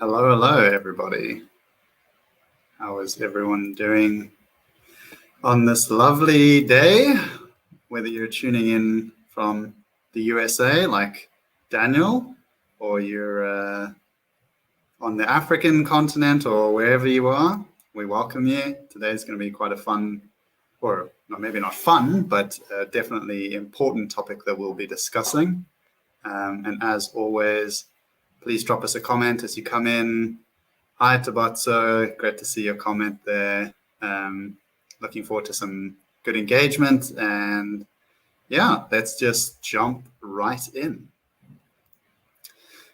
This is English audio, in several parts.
Hello, everybody. How is everyone doing on this lovely day? Whether you're tuning in from the USA, like Daniel, or you're on the African continent, or wherever you are, we welcome you. Today's going to be quite a fun, or maybe not fun, but definitely important topic that we'll be discussing. And as always, please drop us a comment as you come in. Hi, Tabatso. Great to see your comment there. Looking forward to some good engagement. And yeah, let's just jump right in.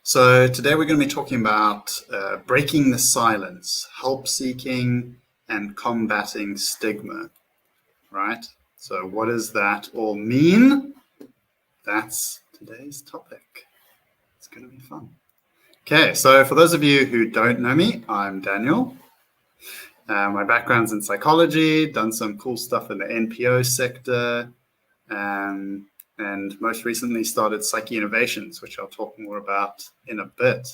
So today we're going to be talking about breaking the silence, help seeking, and combating stigma, right? So what does that all mean? That's today's topic. It's going to be fun. Okay, so for those of you who don't know me, I'm Daniel. My background's in psychology, done some cool stuff in the NPO sector, and most recently started Psyche Innovations, which I'll talk more about in a bit.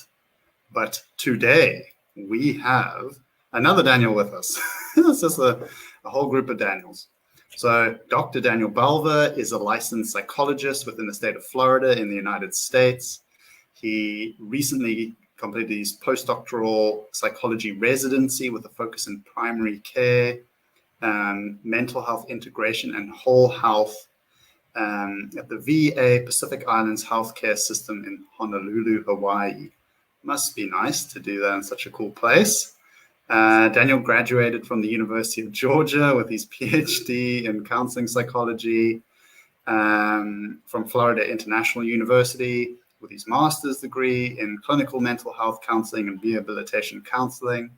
But today we have another Daniel with us. It's just a whole group of Daniels. So Dr. Daniel Balva is a licensed psychologist within the state of Florida in the United States. He recently completed his postdoctoral psychology residency with a focus in primary care, mental health integration, and whole health at the VA Pacific Islands Healthcare System in Honolulu, Hawaii. Must be nice to do that in such a cool place. Daniel graduated from the University of Georgia with his PhD in counseling psychology from Florida International University, with his master's degree in clinical mental health counseling and rehabilitation counseling.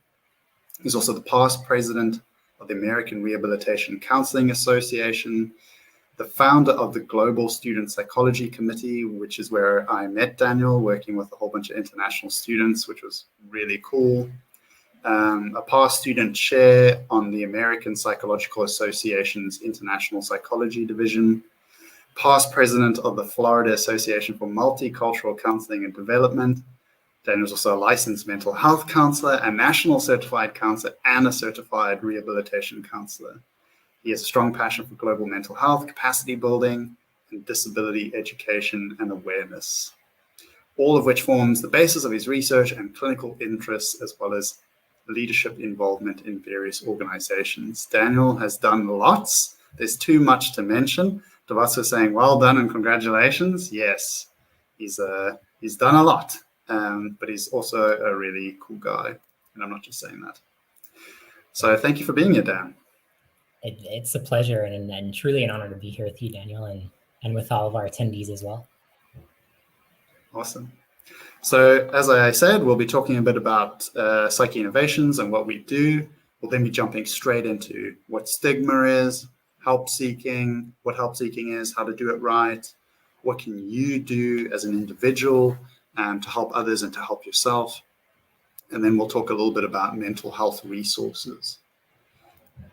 He's also the past president of the American Rehabilitation Counseling Association, the founder of the Global Student Psychology Committee, which is where I met Daniel, working with a whole bunch of international students, which was really cool. A past student chair on the American Psychological Association's International Psychology Division, past president of the Florida Association for Multicultural Counseling and Development. Daniel's also a licensed mental health counselor, a national certified counselor, and a certified rehabilitation counselor. He has a strong passion for global mental health, capacity building, and disability education and awareness, all of which forms the basis of his research and clinical interests, as well as leadership involvement in various organizations. Daniel has done lots. There's too much to mention. Tabatso saying, well done and congratulations. Yes, he's done a lot, but he's also a really cool guy. And I'm not just saying that. So thank you for being here, Dan. It's a pleasure and truly an honor to be here with you, Daniel, and with all of our attendees as well. Awesome. So as I said, we'll be talking a bit about Psyche Innovations and what we do. We'll then be jumping straight into what stigma is, help seeking, what help seeking is, how to do it right, what can you do as an individual to help others and to help yourself. And then we'll talk a little bit about mental health resources.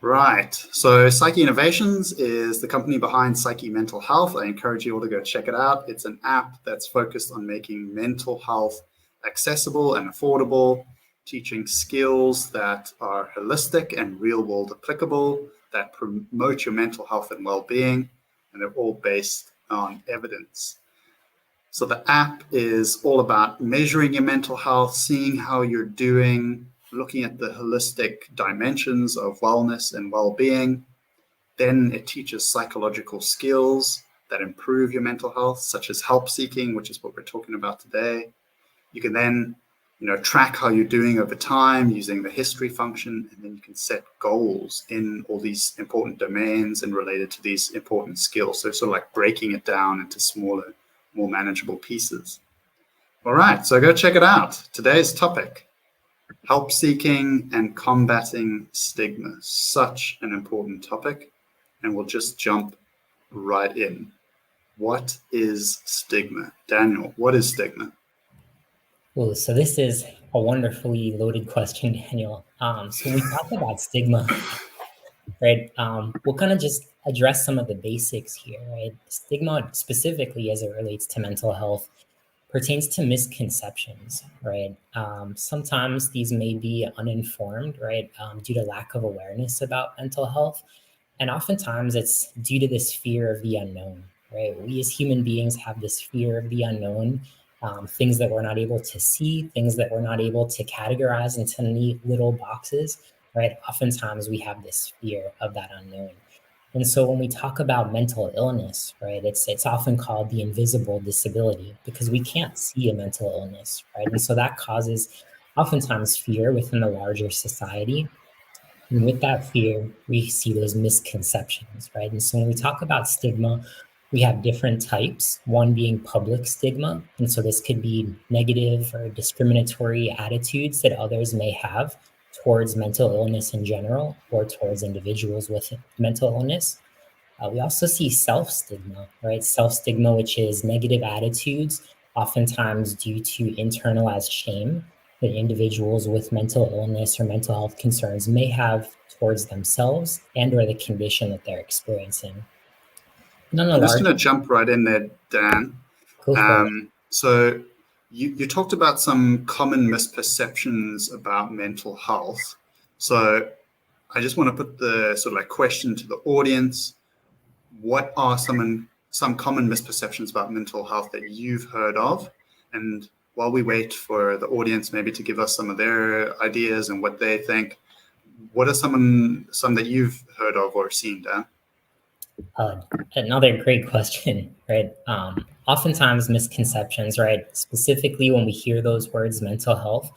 Right, so Psyche Innovations is the company behind Psyche Mental Health. I encourage you all to go check it out. It's an app that's focused on making mental health accessible and affordable, teaching skills that are holistic and real-world applicable, that promote your mental health and well-being, and they're all based on evidence. So the app is all about measuring your mental health, seeing how you're doing, looking at the holistic dimensions of wellness and well-being. Then it teaches psychological skills that improve your mental health, such as help seeking, which is what we're talking about today. You can then track how you're doing over time using the history function, and then you can set goals in all these important domains and related to these important skills. So sort of like breaking it down into smaller, more manageable pieces. All right, so go check it out. Today's topic, help seeking and combating stigma. Such an important topic, and we'll just jump right in. What is stigma? Daniel, what is stigma? Well, so this is a wonderfully loaded question, Daniel. So when we talk about stigma, right, we'll kind of just address some of the basics here, right? Stigma specifically as it relates to mental health pertains to misconceptions, right? Sometimes these may be uninformed, right, due to lack of awareness about mental health. And oftentimes it's due to this fear of the unknown, right? We as human beings have this fear of the unknown, things that we're not able to see, things that we're not able to categorize into neat little boxes, right? Oftentimes we have this fear of that unknown. And so when we talk about mental illness, right, it's often called the invisible disability because we can't see a mental illness, right? And so that causes oftentimes fear within the larger society. And with that fear, we see those misconceptions, right? And so when we talk about stigma, we have different types, one being public stigma. And so this could be negative or discriminatory attitudes that others may have towards mental illness in general or towards individuals with mental illness. We also see self-stigma, right? Self-stigma, which is negative attitudes, oftentimes due to internalized shame that individuals with mental illness or mental health concerns may have towards themselves and or the condition that they're experiencing. And on a I'm just large, going to jump right in there, Dan. go for it. So you talked about some common misperceptions about mental health. So I just want to put the sort of like question to the audience. What are some common misperceptions about mental health that you've heard of? And while we wait for the audience maybe to give us some of their ideas and what they think, what are some that you've heard of or seen, Dan? Another great question, right? Oftentimes misconceptions, right? Specifically when we hear those words mental health,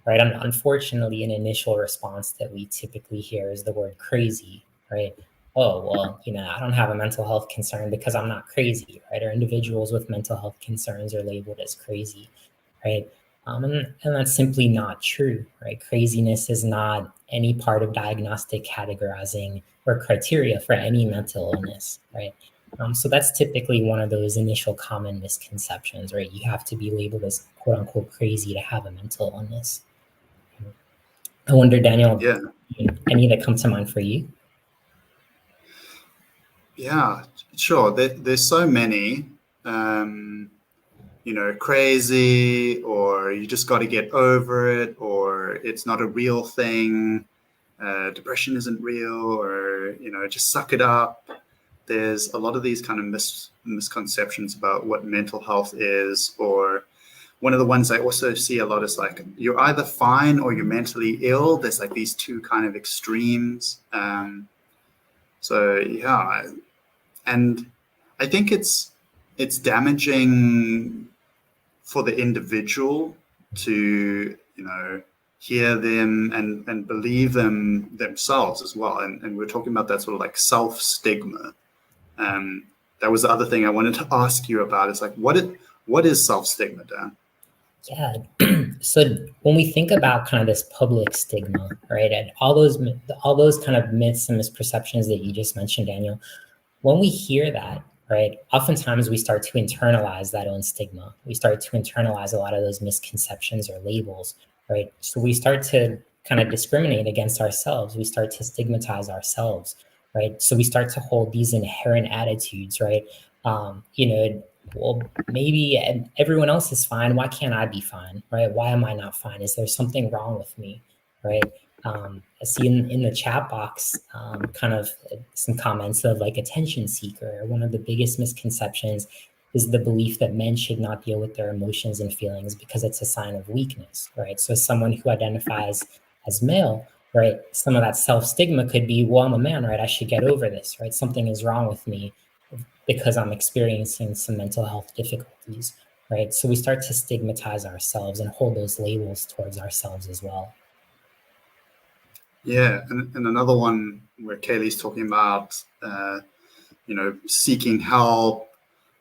right? Unfortunately, an initial response that we typically hear is the word crazy, right? Oh, well, I don't have a mental health concern because I'm not crazy, right? Or individuals with mental health concerns are labeled as crazy, right? And that's simply not true, right? Craziness is not any part of diagnostic categorizing or criteria for any mental illness, right? So that's typically one of those initial common misconceptions, right? You have to be labeled as quote unquote crazy to have a mental illness. I wonder, Daniel, Yeah. any that come to mind for you? Yeah, sure. There's so many, crazy, or you just got to get over it, or it's not a real thing. Depression isn't real, or, just suck it up. There's a lot of these kind of misconceptions about what mental health is, or one of the ones I also see a lot is like, you're either fine or you're mentally ill. There's like these two kind of extremes. So yeah, and I think it's damaging for the individual to hear them and believe them themselves as well. And we're talking about that sort of like self-stigma. That was the other thing I wanted to ask you about. It's like, what is self-stigma, Dan? Yeah. So when we think about kind of this public stigma, right, and all those kind of myths and misperceptions that you just mentioned, Daniel, when we hear that, right, oftentimes we start to internalize that own stigma. We start to internalize a lot of those misconceptions or labels, right? So we start to kind of discriminate against ourselves. We start to stigmatize ourselves, right? So we start to hold these inherent attitudes, right? Well, maybe everyone else is fine. Why can't I be fine, right? Why am I not fine? Is there something wrong with me, right? I see in the chat box kind of some comments of like attention seeker. One of the biggest misconceptions is the belief that men should not deal with their emotions and feelings because it's a sign of weakness, right? So someone who identifies as male, right, some of that self-stigma could be, well, I'm a man, right? I should get over this, right? Something is wrong with me because I'm experiencing some mental health difficulties, right? So we start to stigmatize ourselves and hold those labels towards ourselves as well. Yeah, and another one where Kaylee's talking about, seeking help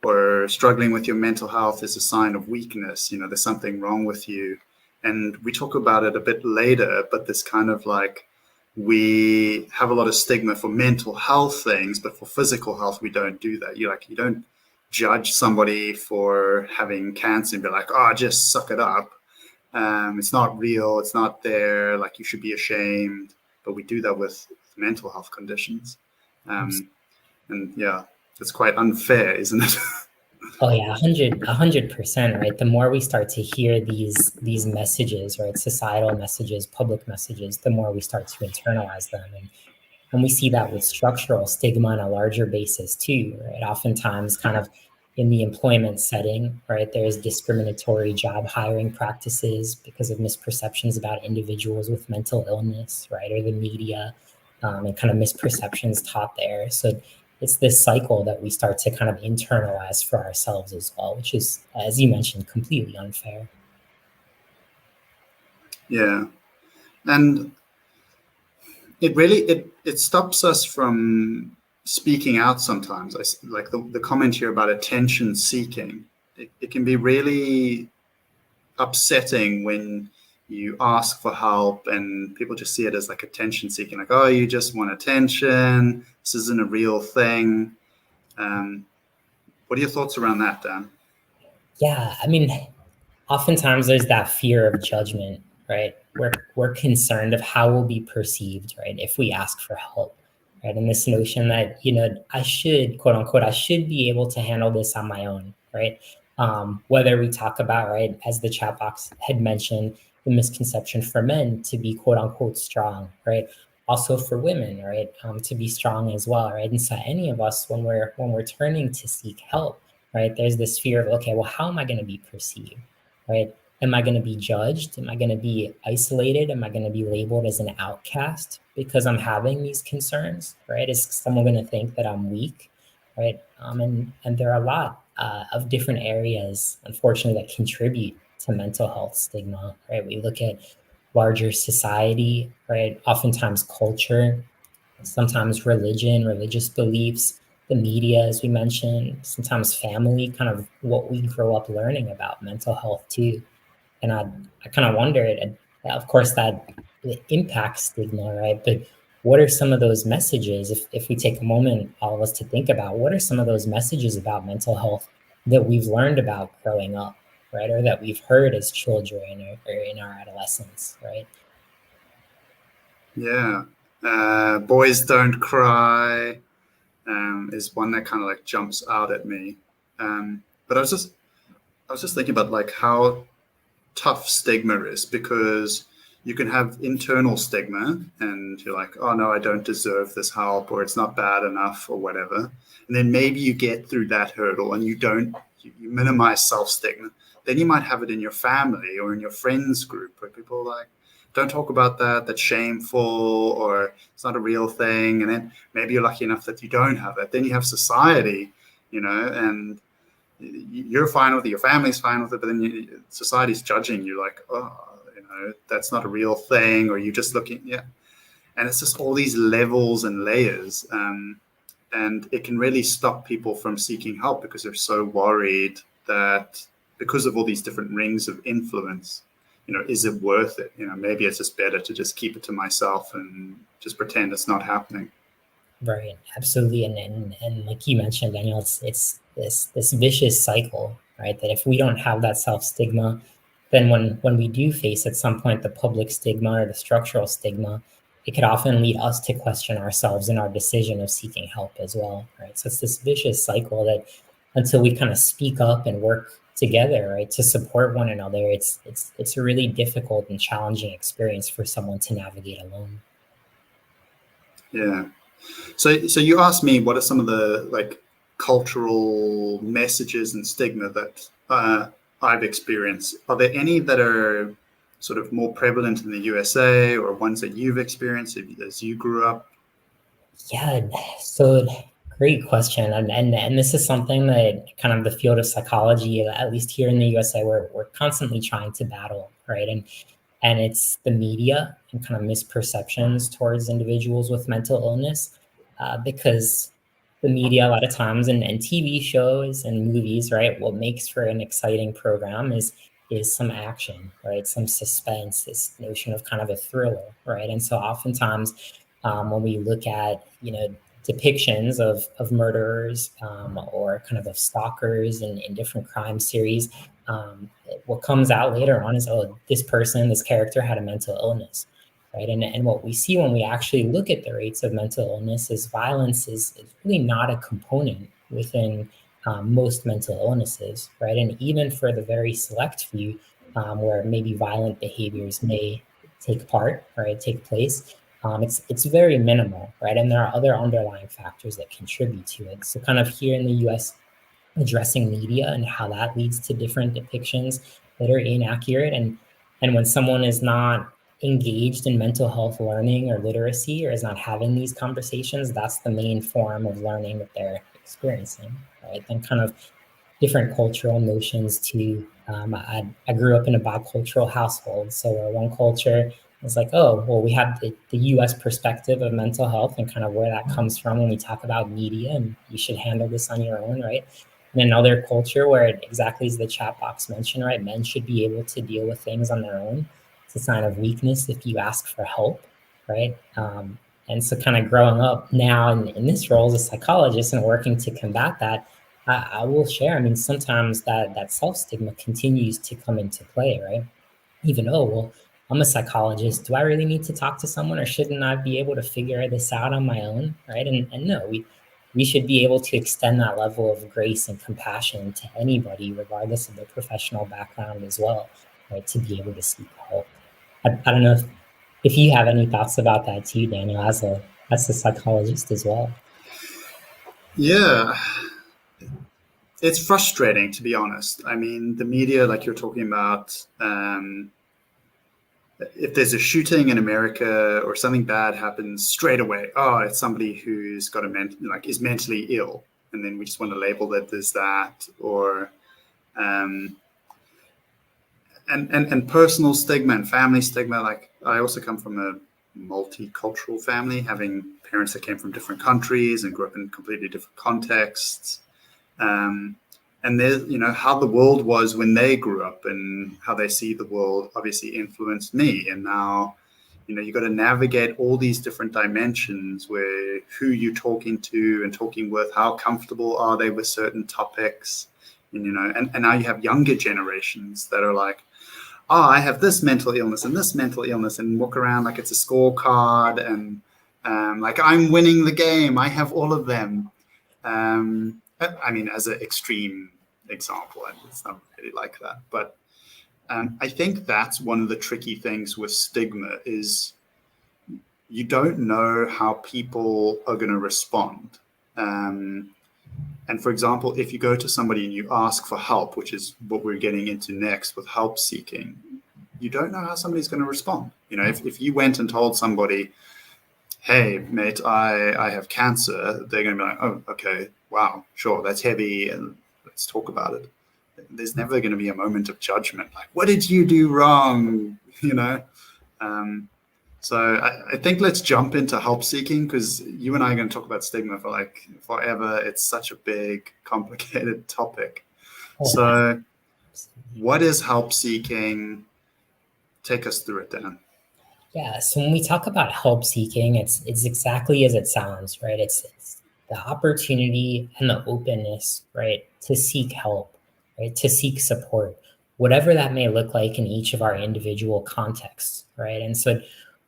or struggling with your mental health is a sign of weakness. There's something wrong with you. And we talk about it a bit later, but this kind of like, we have a lot of stigma for mental health things, but for physical health, we don't do that. You don't judge somebody for having cancer and be like, oh, just suck it up. It's not real. It's not there. Like, you should be ashamed. But we do that with mental health conditions. And yeah, it's quite unfair, isn't it? Oh yeah, 100%, right? The more we start to hear these messages, right, societal messages, public messages, the more we start to internalize them. And we see that with structural stigma on a larger basis too, right? Oftentimes, kind of in the employment setting, right, there's discriminatory job hiring practices because of misperceptions about individuals with mental illness, right, or the media, and kind of misperceptions taught there. So it's this cycle that we start to kind of internalize for ourselves as well, which is, as you mentioned, completely unfair. Yeah, and it stops us from speaking out sometimes. Like the comment here about attention seeking. It can be really upsetting when you ask for help and people just see it as like attention seeking, like, oh, you just want attention. This isn't a real thing. Um, what are your thoughts around that, Dan? Yeah, I mean, oftentimes there's that fear of judgment, right? We're concerned of how we'll be perceived, right, if we ask for help, right? And this notion that, I should, quote unquote, I should be able to handle this on my own, right? Whether we talk about, right, as the chat box had mentioned, the misconception for men to be, quote unquote, strong, right? Also for women, right, to be strong as well, right? And so any of us, when we're turning to seek help, right, there's this fear of, okay, well, how am I going to be perceived, right? Am I going to be judged? Am I going to be isolated? Am I going to be labeled as an outcast because I'm having these concerns, right? Is someone going to think that I'm weak, right? And there are a lot of different areas, unfortunately, that contribute to mental health stigma, right? We look at larger society, right? Oftentimes culture, sometimes religion, religious beliefs, the media, as we mentioned, sometimes family, kind of what we grow up learning about mental health too. And I kind of wondered, and of course, that it impacts stigma, right? But what are some of those messages, if we take a moment, all of us, to think about what are some of those messages about mental health that we've learned about growing up, right? Or that we've heard as children or in our adolescence, right? Yeah. Boys don't cry is one that kind of like jumps out at me. But I was just thinking about like how tough stigma is, because you can have internal stigma and you're like, oh no, I don't deserve this help, or it's not bad enough, or whatever. And then maybe you get through that hurdle and you minimize self stigma. Then you might have it in your family or in your friends group where people are like, don't talk about that, that's shameful, or it's not a real thing. And then maybe you're lucky enough that you don't have it. Then you have society, and you're fine with it, your family's fine with it, but then society's judging you like, oh, that's not a real thing, or you just looking, yeah. And it's just all these levels and layers, and it can really stop people from seeking help because they're so worried that because of all these different rings of influence, is it worth it? Maybe it's just better to just keep it to myself and just pretend it's not happening. Right, absolutely, and like you mentioned, Daniel, it's this vicious cycle, right? That if we don't have that self stigma, then when we do face at some point the public stigma or the structural stigma, it could often lead us to question ourselves in our decision of seeking help as well, right? So it's this vicious cycle that until we kind of speak up and work together, right, to support one another, it's a really difficult and challenging experience for someone to navigate alone. Yeah. So you asked me what are some of the like cultural messages and stigma that I've experienced. Are there any that are sort of more prevalent in the USA, or ones that you've experienced as you grew up? Yeah, so great question, and this is something that kind of the field of psychology, at least here in the USA, we're constantly trying to battle, right? And it's the media and kind of misperceptions towards individuals with mental illness, because the media a lot of times and TV shows and movies, right? What makes for an exciting program is some action, right? Some suspense, this notion of kind of a thriller, right? And so oftentimes when we look at, depictions of murderers, or kind of stalkers in different crime series, what comes out later on is, oh, this person, this character had a mental illness, right? And what we see when we actually look at the rates of mental illness is violence is really not a component within most mental illnesses, right? And even for the very select few where maybe violent behaviors may take place, it's very minimal, right? And there are other underlying factors that contribute to it. So kind of here in the US, addressing media and how that leads to different depictions that are inaccurate. And when someone is not engaged in mental health learning or literacy, or is not having these conversations, that's the main form of learning that they're experiencing, right? Then kind of different cultural notions too. I grew up in a bicultural household. So where one culture is like, oh, well, we have the US perspective of mental health and kind of where that comes from when we talk about media, and you should handle this on your own, right? In another culture where exactly as the chat box mentioned, right, men should be able to deal with things on their own. It's a sign of weakness if you ask for help, right? And so kind of growing up now in this role as a psychologist and working to combat that, I will share, I mean, sometimes that self-stigma continues to come into play, right? Even, oh, well, I'm a psychologist. Do I really need to talk to someone, or shouldn't I be able to figure this out on my own, right? And no, we should be able to extend that level of grace and compassion to anybody, regardless of their professional background as well, right? To be able to seek help. I don't know if you have any thoughts about that too, Daniel, as a psychologist as well. Yeah, it's frustrating, to be honest. I mean, the media, like you're talking about, if there's a shooting in America or something bad happens straight away, oh, it's somebody who's got is mentally ill, and then we just want to label it as that, or and personal stigma and family stigma. Like, I also come from a multicultural family, having parents that came from different countries and grew up in completely different contexts. And there's, how the world was when they grew up and how they see the world obviously influenced me. And now, you've got to navigate all these different dimensions where who you're talking to and talking with, how comfortable are they with certain topics, and now you have younger generations that are like, oh, I have this mental illness and this mental illness, and walk around like it's a scorecard, and like, I'm winning the game. I have all of them. I mean, as an extreme example, it's not really like that. But I think that's one of the tricky things with stigma is you don't know how people are going to respond. And for example, if you go to somebody and you ask for help, which is what we're getting into next with help seeking, you don't know how somebody's going to respond. If you went and told somebody, hey, mate, I have cancer, they're going to be like, oh, okay, wow, sure, that's heavy, and let's talk about it. There's never going to be a moment of judgment, like, what did you do wrong? So I think let's jump into help seeking, because you and I are going to talk about stigma for like forever. It's such a big, complicated topic. So what is help seeking? Take us through it, Dan. Yeah, so when we talk about help seeking, it's exactly as it sounds, right? It's the opportunity and the openness, right, to seek help, right, to seek support, whatever that may look like in each of our individual contexts, right? And so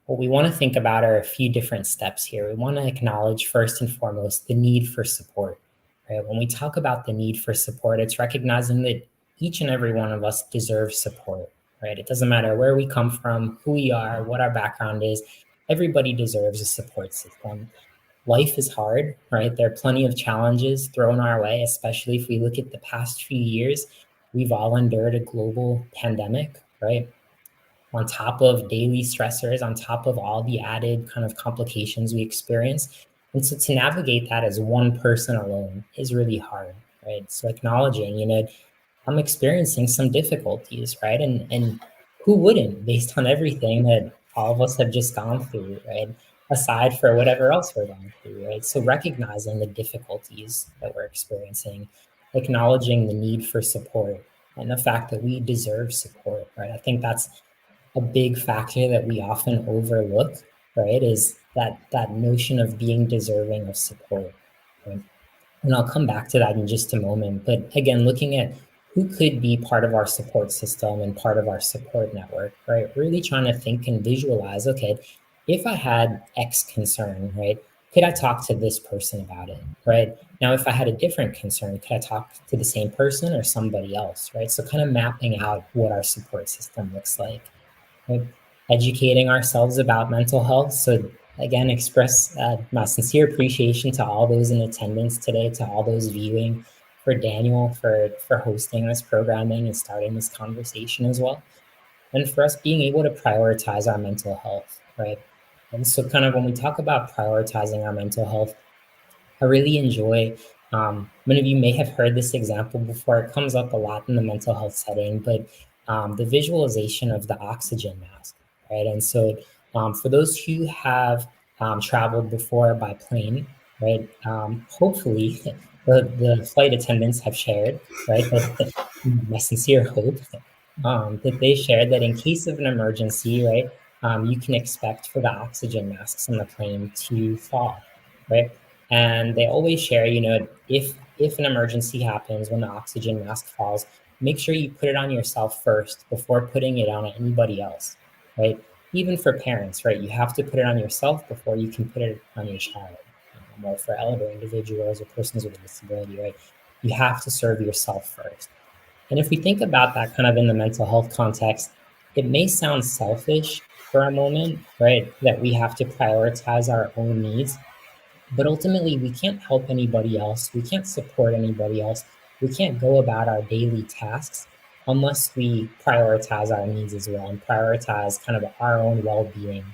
what we want to think about are a few different steps here. We want to acknowledge first and foremost the need for support, right? When we talk about the need for support, it's recognizing that each and every one of us deserves support, right? It doesn't matter where we come from, who we are, what our background is. Everybody deserves a support system. Life is hard, right? There are plenty of challenges thrown our way, especially if we look at the past few years. We've all endured a global pandemic, right? On top of daily stressors, on top of all the added kind of complications we experience. And so to navigate that as one person alone is really hard, right? So acknowledging, I'm experiencing some difficulties, right? And who wouldn't, based on everything that all of us have just gone through, right? Aside for whatever else we're going through, right? So recognizing the difficulties that we're experiencing, acknowledging the need for support, and the fact that we deserve support, right? I think that's a big factor that we often overlook, right? Is that notion of being deserving of support, right? And I'll come back to that in just a moment. But again, looking at who could be part of our support system and part of our support network, right? Really trying to think and visualize, okay, if I had X concern, right? could I talk to this person about it, right? Now, if I had a different concern, could I talk to the same person or somebody else, right? So kind of mapping out what our support system looks like, right? Educating ourselves about mental health. So again, express my sincere appreciation to all those in attendance today, to all those viewing, for Daniel for hosting this programming and starting this conversation as well, and for us being able to prioritize our mental health, right? And so kind of when we talk about prioritizing our mental health, I really enjoy, many of you may have heard this example before. It comes up a lot in the mental health setting, but the visualization of the oxygen mask, right? And so for those who have traveled before by plane, right, hopefully the flight attendants have shared, right, that my sincere hope that they shared that in case of an emergency, right, you can expect for the oxygen masks on the plane to fall, right? And they always share, if an emergency happens when the oxygen mask falls, make sure you put it on yourself first before putting it on anybody else, right? Even for parents, right? You have to put it on yourself before you can put it on your child, or for elder individuals or persons with a disability, right? You have to serve yourself first. And if we think about that kind of in the mental health context, it may sound selfish for a moment, right? That we have to prioritize our own needs, but ultimately, we can't help anybody else. We can't support anybody else. We can't go about our daily tasks unless we prioritize our needs as well and prioritize kind of our own well being.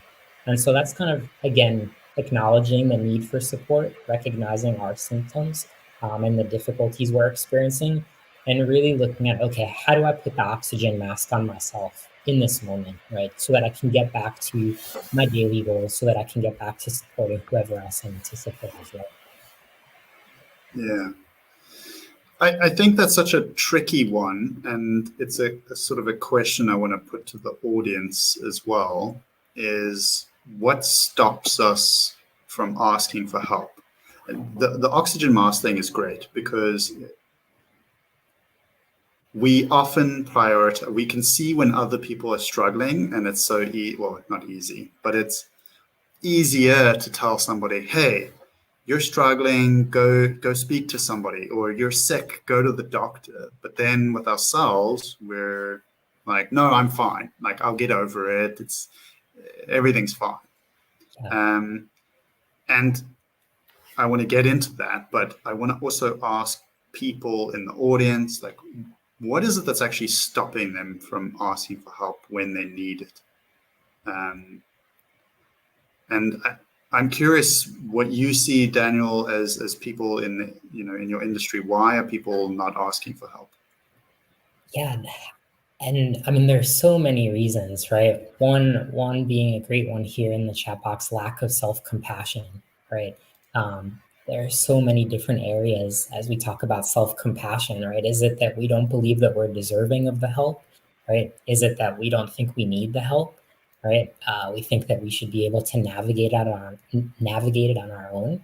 And so that's kind of, again, acknowledging the need for support, recognizing our symptoms and the difficulties we're experiencing, and really looking at, okay, how do I put the oxygen mask on myself in this moment, right? So that I can get back to my daily goals, so that I can get back to supporting whoever else I need to support as well. Yeah. I think that's such a tricky one, and it's a sort of a question I want to put to the audience as well, is what stops us from asking for help? The oxygen mask thing is great because we often prioritize, we can see when other people are struggling, and it's so well, not easy, but it's easier to tell somebody, hey, you're struggling, go speak to somebody, or you're sick, go to the doctor. But then with ourselves, we're like, no, I'm fine. Like, I'll get over it. Everything's fine. Yeah. And I want to get into that, but I want to also ask people in the audience, like, what is it that's actually stopping them from asking for help when they need it? And I'm curious what you see, Daniel, as people in your industry. Why are people not asking for help? Yeah. And I mean, there's so many reasons, right? One being a great one here in the chat box, lack of self-compassion, right? There are so many different areas as we talk about self-compassion, right? Is it that we don't believe that we're deserving of the help, right? Is it that we don't think we need the help, right? We think that we should be able to navigate it on our own.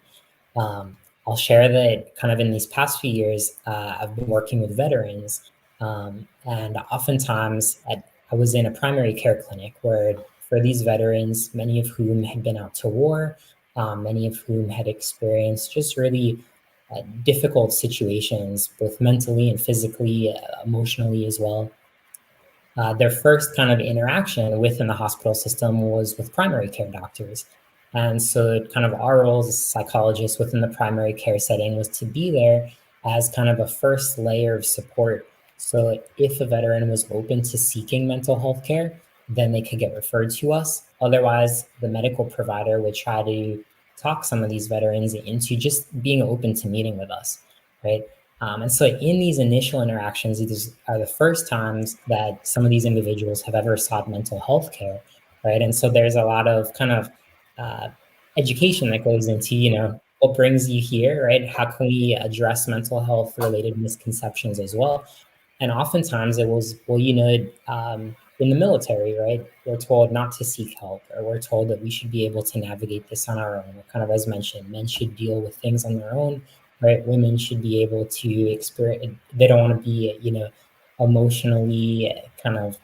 I'll share that kind of in these past few years, I've been working with veterans, and oftentimes I was in a primary care clinic where for these veterans, many of whom had been out to war, many of whom had experienced just really difficult situations, both mentally and physically, emotionally as well. Their first kind of interaction within the hospital system was with primary care doctors. And so kind of our role as psychologists within the primary care setting was to be there as kind of a first layer of support. So if a veteran was open to seeking mental health care, then they could get referred to us. Otherwise, the medical provider would try to talk some of these veterans into just being open to meeting with us, right? And so in these initial interactions, these are the first times that some of these individuals have ever sought mental health care, right? And so there's a lot of kind of education that goes into, what brings you here, right? How can we address mental health related misconceptions as well? And oftentimes it was, well, in the military, right, we're told not to seek help, or we're told that we should be able to navigate this on our own. Kind of as mentioned, men should deal with things on their own, right? Women should be able to experience, they don't want to be, emotionally kind of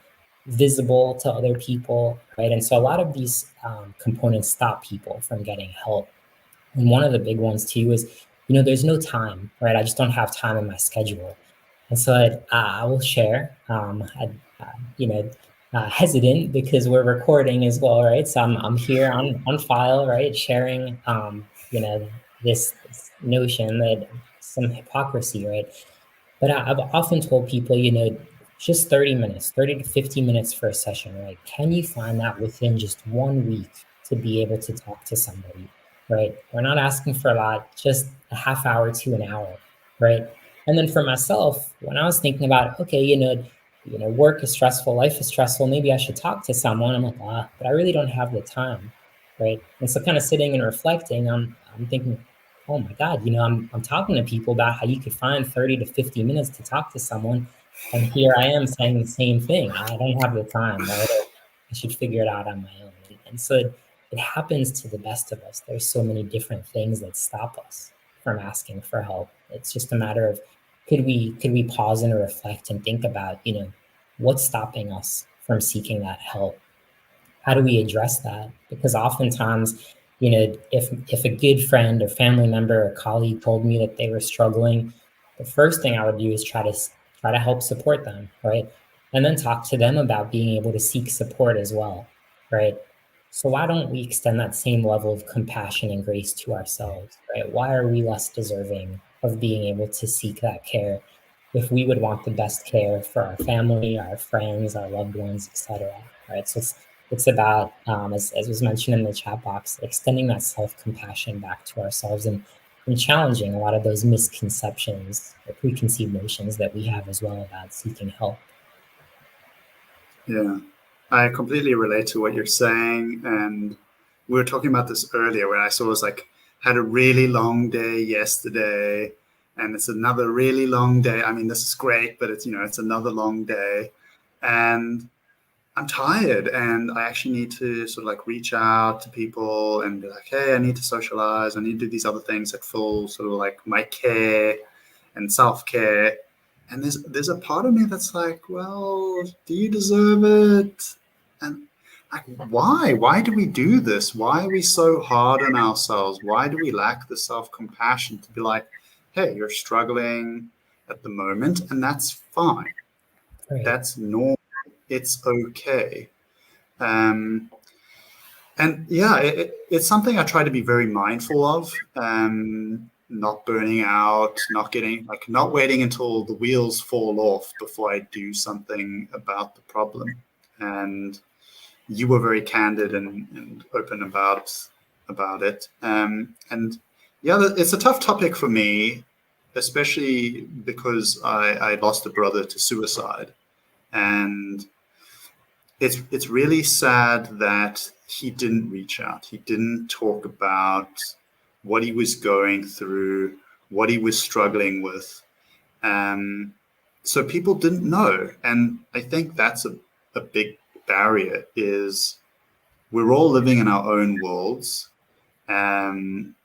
visible to other people, right? And so a lot of these components stop people from getting help. And one of the big ones too is, there's no time, right? I just don't have time in my schedule. And so I will share, hesitant because we're recording as well, right? So I'm here on file, right? Sharing, this notion that some hypocrisy, right? But I've often told people, just 30 minutes, 30 to 50 minutes for a session, right? Can you find that within just 1 week to be able to talk to somebody, right? We're not asking for a lot, just a half hour to an hour, right? And then for myself, when I was thinking about, okay, work is stressful, life is stressful, maybe I should talk to someone. I'm like, but I really don't have the time, right? And so kind of sitting and reflecting, I'm thinking, oh my God, I'm talking to people about how you could find 30 to 50 minutes to talk to someone. And here I am saying the same thing. I don't have the time, right? Or I should figure it out on my own. And so it happens to the best of us. There's so many different things that stop us from asking for help. It's just a matter of could we pause and reflect and think about, what's stopping us from seeking that help? How do we address that? Because oftentimes, if a good friend or family member or colleague told me that they were struggling, the first thing I would do is try to help support them, right? And then talk to them about being able to seek support as well, right? So why don't we extend that same level of compassion and grace to ourselves, right? Why are we less deserving of being able to seek that care if we would want the best care for our family, our friends, our loved ones, etc. Right? So it's about, as was mentioned in the chat box, extending that self-compassion back to ourselves and challenging a lot of those misconceptions or preconceived notions that we have as well about seeking help. Yeah, I completely relate to what you're saying. And we were talking about this earlier when I saw was like, had a really long day yesterday and it's another really long day. I mean, this is great, but it's another long day. And I'm tired and I actually need to sort of like reach out to people and be like, hey, I need to socialize. I need to do these other things that full sort of like my care and self-care. And there's a part of me that's like, well, do you deserve it? And like, why? Why do we do this? Why are we so hard on ourselves? Why do we lack the self-compassion to be like, hey, you're struggling at the moment, and that's fine. Right. That's normal. It's okay. And yeah, it's something I try to be very mindful of. Not burning out, not waiting until the wheels fall off before I do something about the problem. And you were very candid and open about it. And yeah, it's a tough topic for me, especially because I lost a brother to suicide. And it's really sad that he didn't reach out. He didn't talk about what he was going through, what he was struggling with. So people didn't know. And I think that's a big barrier is we're all living in our own worlds,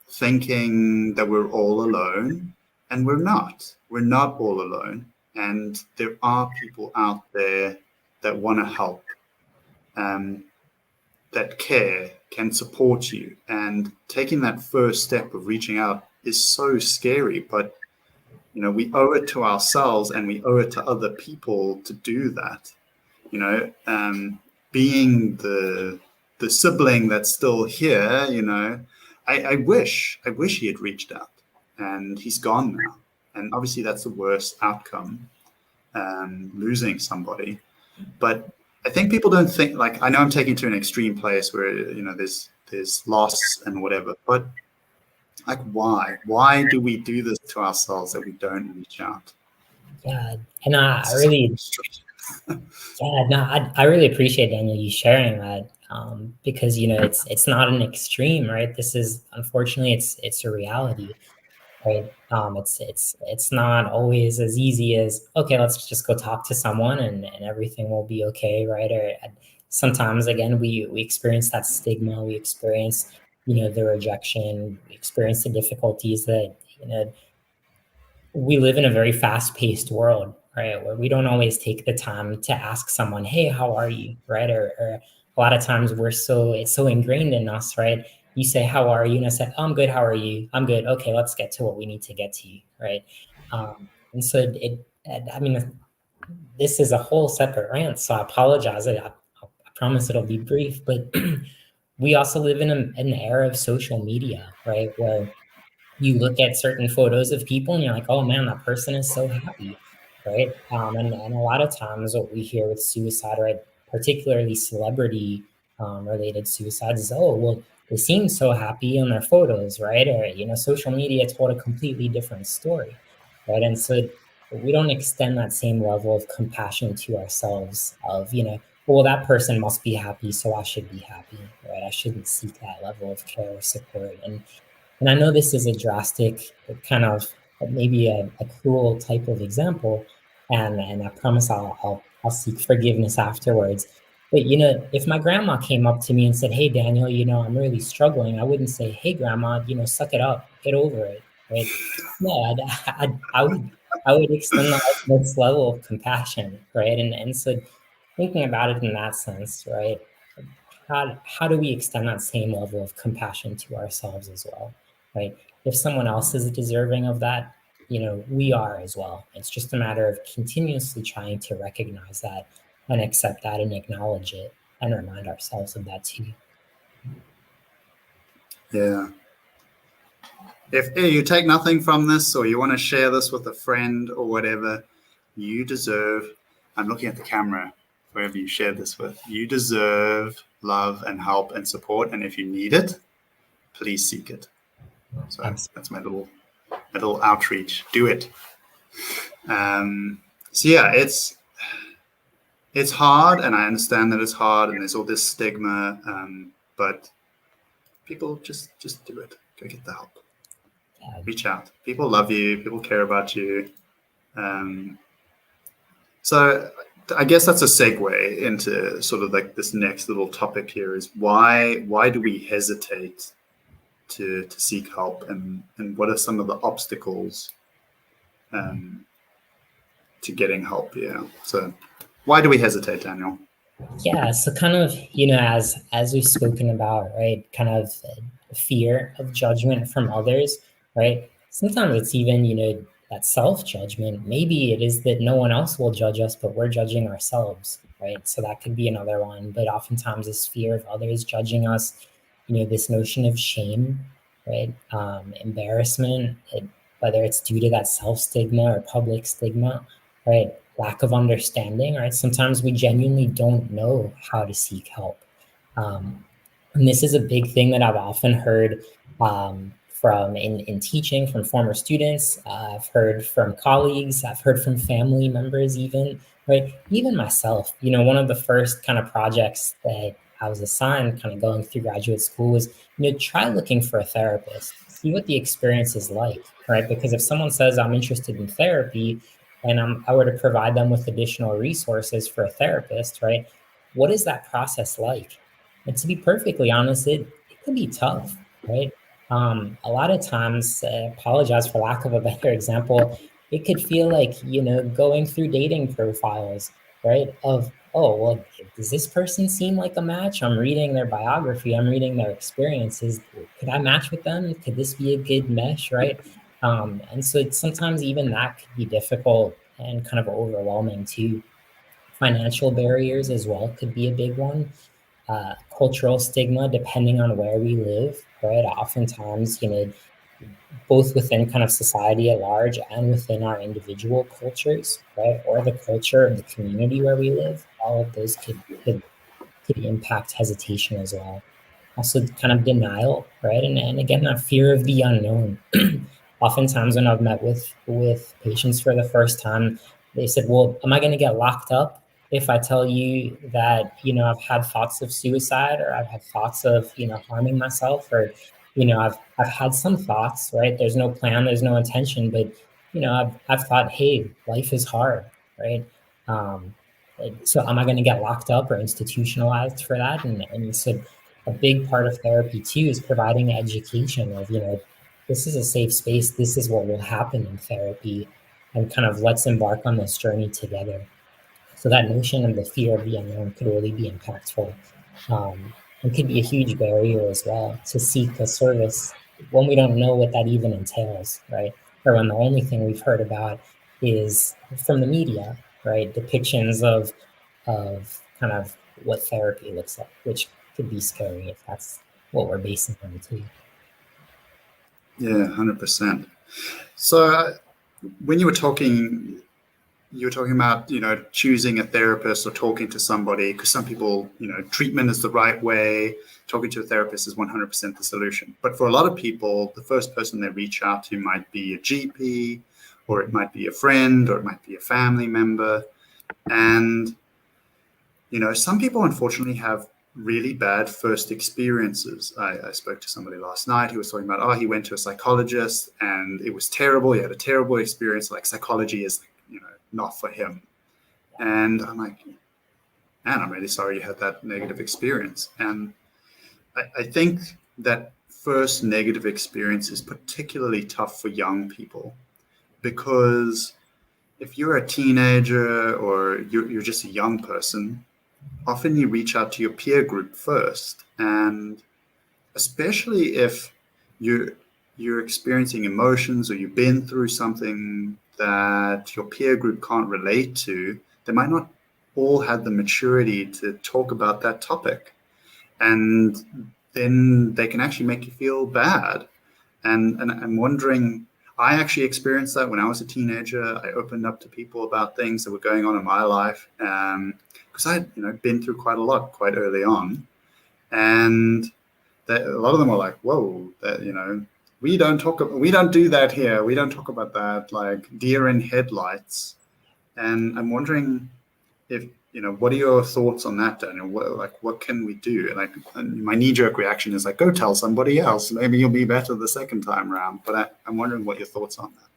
thinking that we're all alone, and we're not. We're not all alone. And there are people out there that want to help, that care, can support you. And taking that first step of reaching out is so scary, but we owe it to ourselves and we owe it to other people to do that. Being the sibling that's still here, I wish he had reached out, and he's gone now. And obviously that's the worst outcome, losing somebody. But I think people don't think, like, I know I'm taking it to an extreme place where there's loss and whatever, but like, why do we do this to ourselves that we don't reach out? Yeah, and I really yeah, no, I really appreciate, Daniel, you sharing that, because it's not an extreme, right? This is, unfortunately, it's a reality, right? It's not always as easy as, okay, let's just go talk to someone and everything will be okay, right? Or sometimes, again, we experience that stigma, we experience the rejection, we experience the difficulties that we live in a very fast-paced world, right? Where we don't always take the time to ask someone, "Hey, how are you?" Right? Or a lot of times it's so ingrained in us, right? you say, how are you? And I said, oh, I'm good. How are you? I'm good. Okay, let's get to what we need to get to, right? And so I mean, this is a whole separate rant, so I apologize. I promise it'll be brief, but we also live in an era of social media, right? Where you look at certain photos of people and you're like, oh man, that person is so happy, right? And a lot of times what we hear with suicide, right, particularly celebrity related suicides, is, oh, well, they seem so happy in their photos, right? Or, social media told a completely different story, right? And so we don't extend that same level of compassion to ourselves of, well, that person must be happy, so I should be happy, right? I shouldn't seek that level of care or support. And I know this is a drastic, kind of maybe a cruel type of example, and I promise I'll seek forgiveness afterwards. But if my grandma came up to me and said, "Hey Daniel, I'm really struggling," I wouldn't say, "Hey grandma, suck it up, get over it," right? No, I would extend that next level of compassion, right? And so thinking about it in that sense, right? How do we extend that same level of compassion to ourselves as well, right? If someone else is deserving of that, we are as well. It's just a matter of continuously trying to recognize that and accept that and acknowledge it and remind ourselves of that too. Yeah. If you take nothing from this, or you want to share this with a friend or whatever, you deserve, I'm looking at the camera, whoever you share this with, you deserve love and help and support. And if you need it, please seek it. So that's my little outreach. Do it. So yeah, it's hard, and I understand that it's hard, and there's all this stigma, but people just do it. Go get the help. Reach out. People love you. People care about you. So I guess that's a segue into sort of like this next little topic here is why do we hesitate to seek help, and what are some of the obstacles to getting help? Yeah. So why do we hesitate, Daniel? Yeah, so kind of, as we've spoken about, right, kind of fear of judgment from others, right? Sometimes it's even, that self-judgment. Maybe it is that no one else will judge us, but we're judging ourselves, right? So that could be another one. But oftentimes this fear of others judging us, this notion of shame, right? Embarrassment, whether it's due to that self-stigma or public stigma, right? Lack of understanding, right? Sometimes we genuinely don't know how to seek help. And this is a big thing that I've often heard from in teaching from former students. I've heard from colleagues. I've heard from family members even, right? Even myself, one of the first kind of projects that I was assigned kind of going through graduate school was, try looking for a therapist, see what the experience is like, right? Because if someone says I'm interested in therapy, and I were to provide them with additional resources for a therapist, right? What is that process like? And to be perfectly honest, it can be tough, right? A lot of times, I apologize for lack of a better example, it could feel like, going through dating profiles, right? Of, oh, well, does this person seem like a match? I'm reading their biography, I'm reading their experiences. Could I match with them? Could this be a good mesh, right? And so sometimes even that could be difficult and kind of overwhelming too. Financial barriers as well could be a big one. Cultural stigma, depending on where we live, right? Oftentimes, both within kind of society at large and within our individual cultures, right? Or the culture of the community where we live, all of those could impact hesitation as well. Also kind of denial, right? And again, that fear of the unknown. Oftentimes when I've met with patients for the first time, they said, well, am I going to get locked up if I tell you that, I've had thoughts of suicide, or I've had thoughts of, harming myself, or, I've had some thoughts, right? There's no plan, there's no intention, but, I've thought, hey, life is hard, right? So am I going to get locked up or institutionalized for that? And so a big part of therapy too is providing education of, this is a safe space. This is what will happen in therapy, and kind of let's embark on this journey together. So that notion of the fear of the unknown could really be impactful. and could be a huge barrier as well to seek a service when we don't know what that even entails, right? Or when the only thing we've heard about is from the media, right? Depictions of kind of what therapy looks like, which could be scary if that's what we're basing on too. Yeah, 100%. So when you were talking about, choosing a therapist or talking to somebody, because some people, treatment is the right way. Talking to a therapist is 100% the solution. But for a lot of people, the first person they reach out to might be a GP, or it might be a friend, or it might be a family member. And, some people unfortunately have really bad first experiences. I spoke to somebody last night who was talking about, he went to a psychologist and it was terrible. He had a terrible experience. Like, psychology is, not for him. And I'm like, man, I'm really sorry you had that negative experience. And I think that first negative experience is particularly tough for young people, because if you're a teenager or you're just a young person, often you reach out to your peer group first. And especially if you're experiencing emotions or you've been through something that your peer group can't relate to, they might not all have the maturity to talk about that topic. And then they can actually make you feel bad. And I'm wondering, I actually experienced that when I was a teenager. I opened up to people about things that were going on in my life, because I'd been through quite a lot quite early on. And a lot of them were like, whoa, we don't do that here. We don't talk about that, like deer in headlights. And I'm wondering if, what are your thoughts on that, Daniel? What can we do? And my knee-jerk reaction is like, go tell somebody else. Maybe you'll be better the second time around. But I'm wondering what your thoughts on that.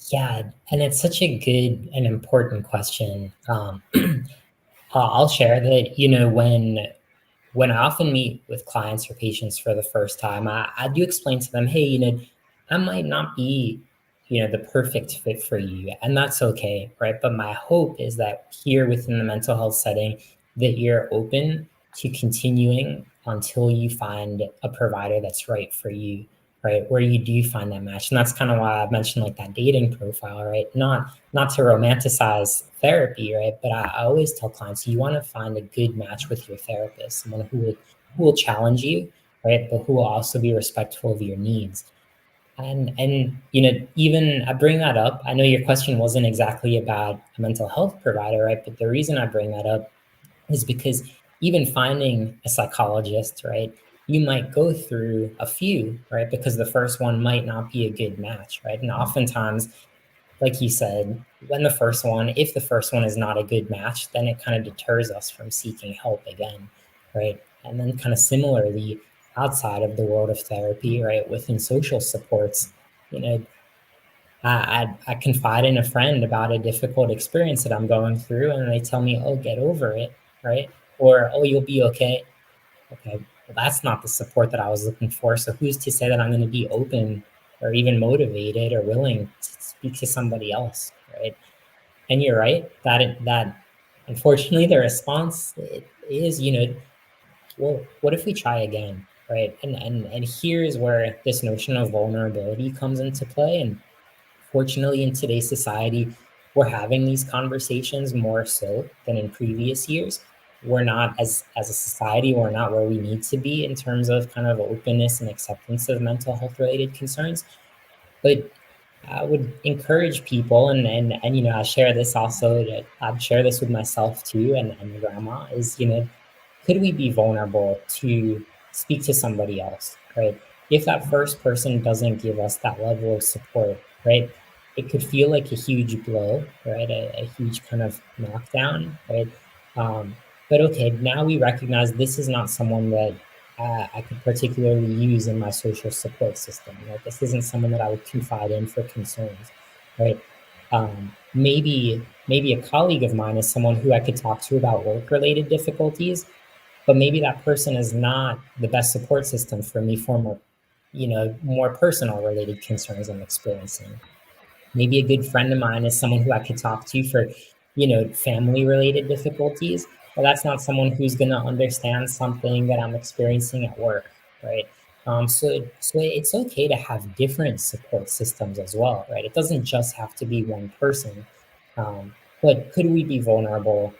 Yeah, and it's such a good and important question. I'll share that, when I often meet with clients or patients for the first time, I do explain to them, hey, I might not be, the perfect fit for you, and that's okay, right? But my hope is that here within the mental health setting, that you're open to continuing until you find a provider that's right for you, right? Where you do find that match. And that's kind of why I mentioned like that dating profile, right? Not to romanticize therapy, right? But I always tell clients, you want to find a good match with your therapist, someone who will challenge you, right? But who will also be respectful of your needs. And even I bring that up. I know your question wasn't exactly about a mental health provider, right? But the reason I bring that up is because even finding a psychologist, right, you might go through a few, right? Because the first one might not be a good match, right? And oftentimes, like you said, if the first one is not a good match, then it kind of deters us from seeking help again, right? And then kind of similarly, outside of the world of therapy, right, within social supports, I confide in a friend about a difficult experience that I'm going through, and they tell me, oh, get over it, right? Or, oh, you'll be okay. Okay, well, that's not the support that I was looking for. So who's to say that I'm going to be open or even motivated or willing to speak to somebody else, right? And you're right that unfortunately the response is, well, what if we try again, right? And here's where this notion of vulnerability comes into play. And fortunately, in today's society, we're having these conversations more so than in previous years. We're not, as a society, we're not where we need to be in terms of kind of openness and acceptance of mental health related concerns. But I would encourage people, and I share this also. I'd share this with myself too, and grandma is, could we be vulnerable to speak to somebody else, right? If that first person doesn't give us that level of support, right, it could feel like a huge blow, right, a huge kind of knockdown, right? But okay, now we recognize this is not someone that I could particularly use in my social support system, right? This isn't someone that I would confide in for concerns, right? Maybe a colleague of mine is someone who I could talk to about work-related difficulties, but maybe that person is not the best support system for me for more personal related concerns I'm experiencing. Maybe a good friend of mine is someone who I could talk to for, family related difficulties, But that's not someone who's going to understand something that I'm experiencing at work, right? So it's okay to have different support systems as well, right? It doesn't just have to be one person. But could we be vulnerable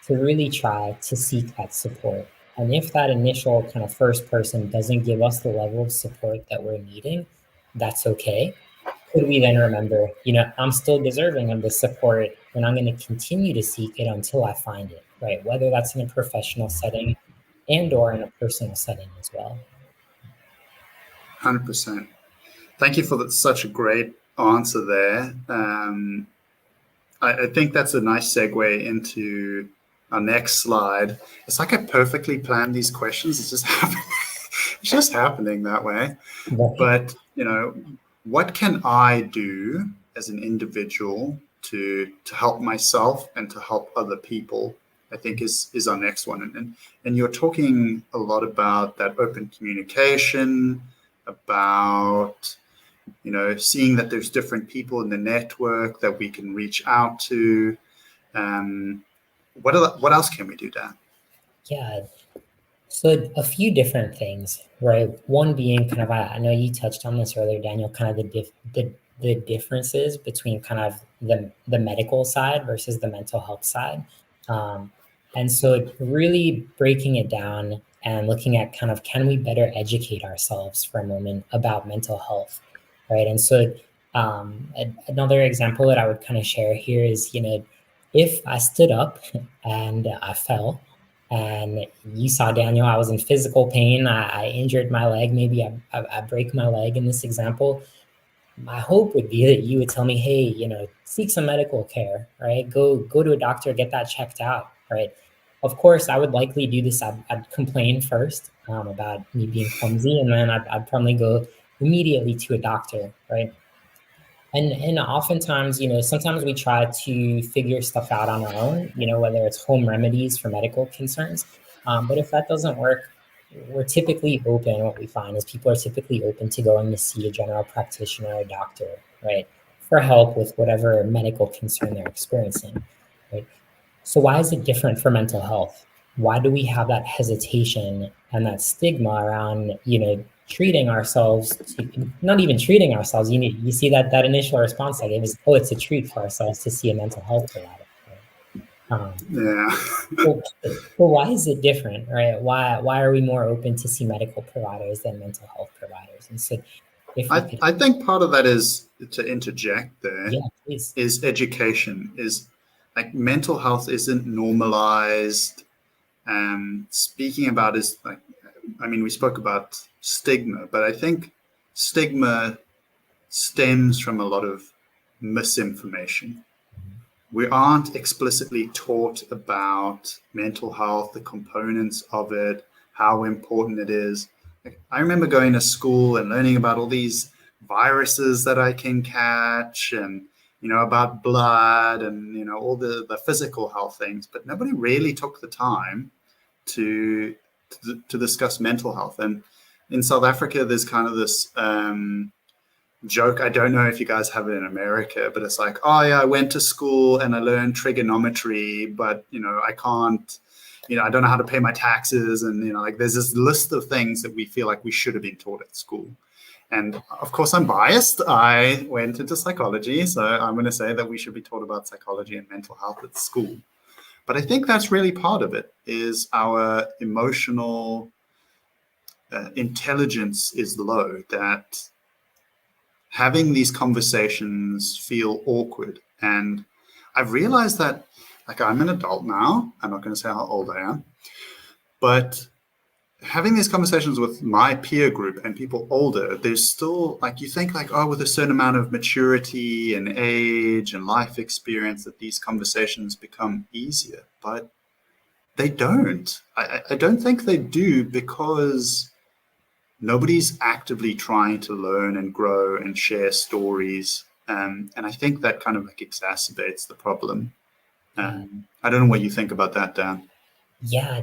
to really try to seek that support? And if that initial kind of first person doesn't give us the level of support that we're needing, that's okay. Could we then remember, I'm still deserving of the support and I'm going to continue to seek it until I find it, right? Whether that's in a professional setting and or in a personal setting as well. 100%. Thank you for such a great answer there. I think that's a nice segue into our next slide. It's like I perfectly planned these questions. It's just it's just happening that way. Right. But, what can I do as an individual to help myself and to help other people, I think is our next one. And you're talking a lot about that open communication, about seeing that there's different people in the network that we can reach out to. What else can we do, Dan? Yeah. So a few different things, right? One being kind of, I know you touched on this earlier, Daniel, kind of the differences between kind of the medical side versus the mental health side. And so really breaking it down and looking at kind of, can we better educate ourselves for a moment about mental health, right? And so another example that I would kind of share here is, if I stood up and I fell, and you saw, Daniel, I was in physical pain. I injured my leg. Maybe I break my leg in this example. My hope would be that you would tell me, hey, seek some medical care, right? Go to a doctor, get that checked out, right? Of course, I would likely do this. I'd complain first about me being clumsy, and then I'd probably go immediately to a doctor, right? And oftentimes, sometimes we try to figure stuff out on our own, whether it's home remedies for medical concerns. But if that doesn't work, we're typically open. What we find is people are typically open to going to see a general practitioner or a doctor, right, for help with whatever medical concern they're experiencing, right? So why is it different for mental health? Why do we have that hesitation and that stigma around, treating ourselves, not even treating ourselves? You see that initial response I gave is, oh, it's a treat for ourselves to see a mental health provider. Right? Yeah. Well, why is it different, right? Why are we more open to see medical providers than mental health providers? And so, I think part of that is, to interject there, is education. Is like mental health isn't normalized. Speaking about is like, we spoke about stigma, but I think stigma stems from a lot of misinformation. We aren't explicitly taught about mental health, the components of it, how important it is. I remember going to school and learning about all these viruses that I can catch, and about blood, and all the physical health things, but nobody really took the time to discuss mental health. And in South Africa, there's kind of this joke. I don't know if you guys have it in America, but it's like, oh yeah, I went to school and I learned trigonometry, but I can't, I don't know how to pay my taxes, and like there's this list of things that we feel like we should have been taught at school. And of course, I'm biased. I went into psychology, so I'm going to say that we should be taught about psychology and mental health at school. But I think that's really part of it, is our emotional intelligence is low, that having these conversations feel awkward. And I've realized that, like, I'm an adult now. I'm not going to say how old I am, but having these conversations with my peer group and people older, there's still, like, you think like, oh, with a certain amount of maturity and age and life experience that these conversations become easier, but they don't. I don't think they do, because nobody's actively trying to learn and grow and share stories. And I think that kind of like exacerbates the problem. I don't know what you think about that, Dan. Yeah,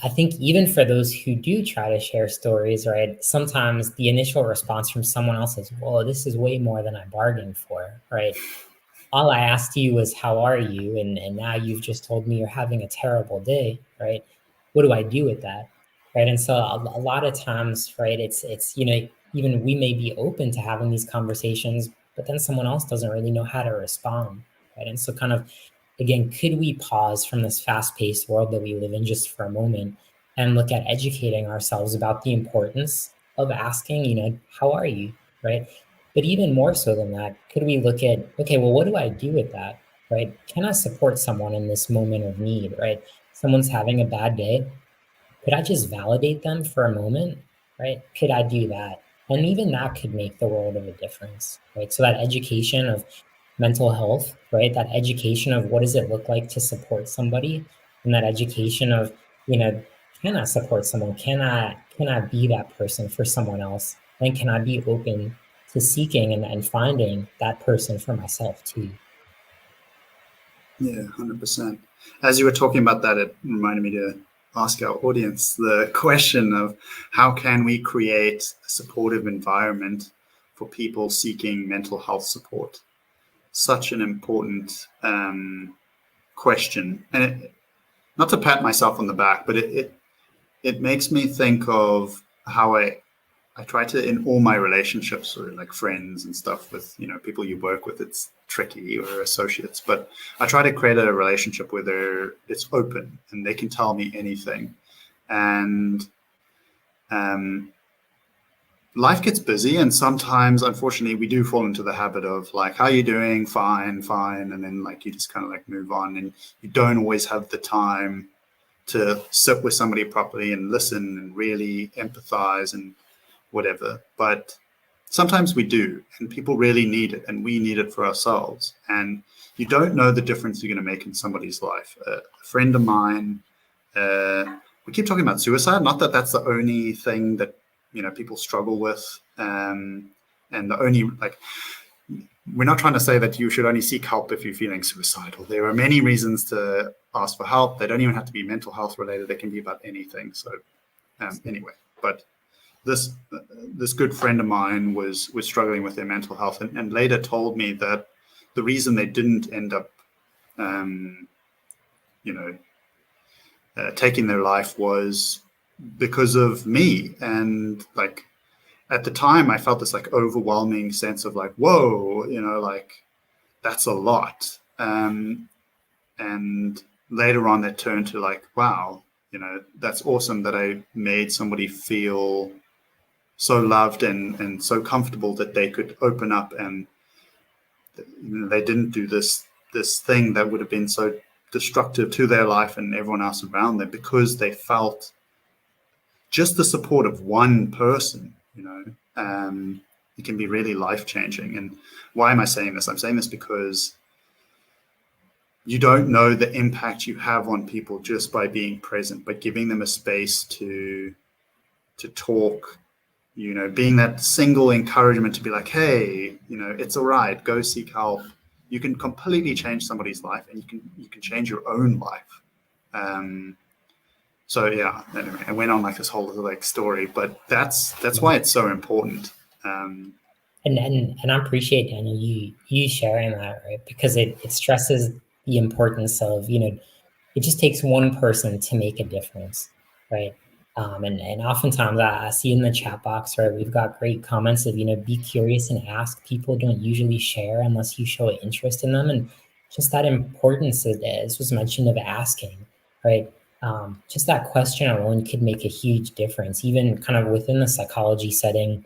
I think even for those who do try to share stories, right, sometimes the initial response from someone else is, well, this is way more than I bargained for, right? all I asked you was, how are you? And now you've just told me you're having a terrible day, right? What do I do with that? Right. And so a lot of times, right, it's, even we may be open to having these conversations, but then someone else doesn't really know how to respond. Right. And so kind of, again, could we pause from this fast-paced world that we live in just for a moment and look at educating ourselves about the importance of asking, how are you? Right. But even more so than that, could we look at, okay, well, what do I do with that? Right? Can I support someone in this moment of need? Right? Someone's having a bad day. Could I just validate them for a moment? Right? Could I do that? And even that could make the world of a difference. Right? So that education of mental health, right? That education of what does it look like to support somebody, and that education of, can I support someone? Can I be that person for someone else? And can I be open to seeking and finding that person for myself too? Yeah, 100%. As you were talking about that, it reminded me to ask our audience the question of how can we create a supportive environment for people seeking mental health support? Such an important question. And not to pat myself on the back, but it makes me think of how I try to, in all my relationships, or like friends and stuff with, people you work with, it's tricky, or associates, but I try to create a relationship where it's open and they can tell me anything. And life gets busy, and sometimes, unfortunately, we do fall into the habit of like, how are you doing? Fine, fine. And then like, you just kind of like move on, and you don't always have the time to sit with somebody properly and listen and really empathize and whatever. But sometimes we do, and people really need it, and we need it for ourselves. And you don't know the difference you're going to make in somebody's life. A friend of mine, we keep talking about suicide, not that that's the only thing that people struggle with, and the only, like, we're not trying to say that you should only seek help if you're feeling suicidal. There are many reasons to ask for help. They don't even have to be mental health related. They can be about anything. So anyway, but this good friend of mine was struggling with their mental health, and later told me that the reason they didn't end up taking their life was because of me. And like, at the time, I felt this like overwhelming sense of like, whoa, like, that's a lot. And later on, that turned to like, wow, that's awesome that I made somebody feel so loved and so comfortable that they could open up, and they didn't do this thing that would have been so destructive to their life and everyone else around them, because they felt just the support of one person. It can be really life-changing. And why am I saying this? I'm saying this because you don't know the impact you have on people just by being present, by giving them a space to talk, being that single encouragement to be like, hey, it's all right, go seek help. You can completely change somebody's life, and you can change your own life. So yeah, anyway, I went on like this whole like story, but that's why it's so important. And I appreciate, Daniel, you sharing that, right? Because it stresses the importance of, it just takes one person to make a difference, right? And oftentimes I see in the chat box, right, we've got great comments of, be curious and ask. People don't usually share unless you show interest in them. And just that importance, as was mentioned, of asking, right? Just that question alone could make a huge difference, even kind of within the psychology setting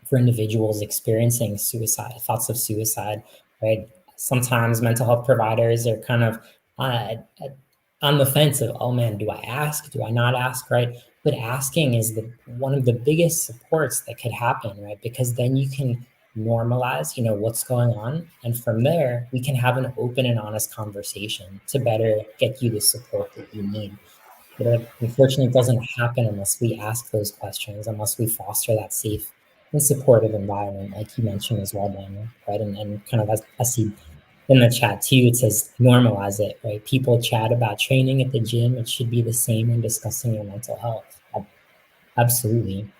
for individuals experiencing suicide, thoughts of suicide, right? Sometimes mental health providers are kind of on the fence of, oh man, do I ask? Do I not ask, right? But asking is one of the biggest supports that could happen, right? Because then you can normalize, what's going on. And from there, we can have an open and honest conversation to better get you the support that you need. But unfortunately, it doesn't happen unless we ask those questions, unless we foster that safe and supportive environment, like you mentioned as well, Daniel, right? And kind of, as I see in the chat too, it says normalize it, right? People chat about training at the gym. It should be the same when discussing your mental health. Absolutely.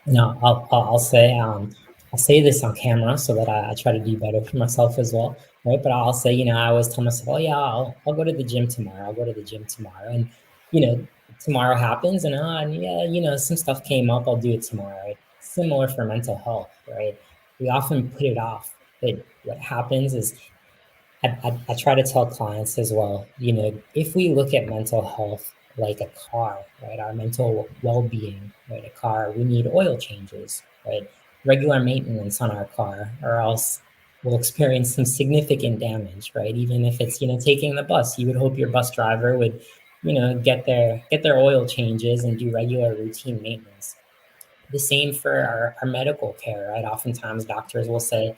Now, I'll say this on camera so that I try to do better for myself as well. right? But I'll say, I always tell myself, oh yeah, I'll go to the gym tomorrow. I'll go to the gym tomorrow. And, tomorrow happens and yeah, some stuff came up. I'll do it tomorrow, right? Similar for mental health, right? We often put it off, but what happens is I try to tell clients as well, if we look at mental health like a car, right? Our mental well-being, right? A car, we need oil changes, right? Regular maintenance on our car, or else we'll experience some significant damage, right? Even if it's, taking the bus, you would hope your bus driver would, get their oil changes and do regular routine maintenance. The same for our medical care, right? Oftentimes doctors will say,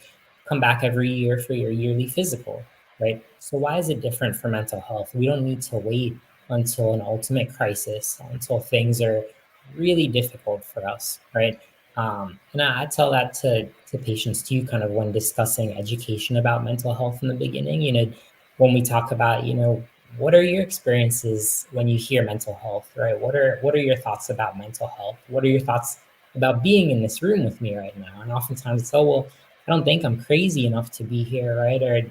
come back every year for your yearly physical, right? So why is it different for mental health? We don't need to wait until an ultimate crisis, until things are really difficult for us, right? And I tell that to patients too, kind of when discussing education about mental health in the beginning, when we talk about, what are your experiences when you hear mental health, right? What are your thoughts about mental health? What are your thoughts about being in this room with me right now? And oftentimes it's, oh, well, I don't think I'm crazy enough to be here, right? Or,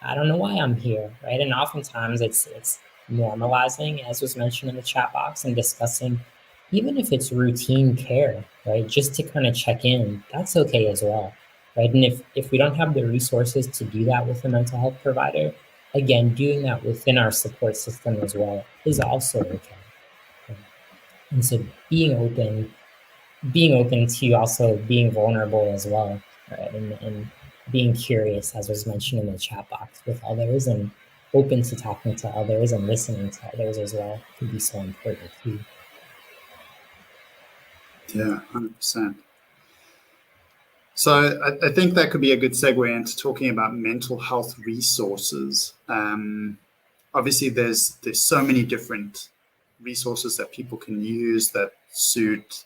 I don't know why I'm here, right? And oftentimes it's normalizing, as was mentioned in the chat box, and discussing, even if it's routine care, right? Just to kind of check in, that's okay as well, right? And if we don't have the resources to do that with a mental health provider, again, doing that within our support system as well is also okay. Right? And so being open to also being vulnerable as well, right? And being curious, as was mentioned in the chat box, with others, and open to talking to others and listening to others as well could be so important too. Yeah, 100%. So I think that could be a good segue into talking about mental health resources. Obviously, there's so many different resources that people can use that suit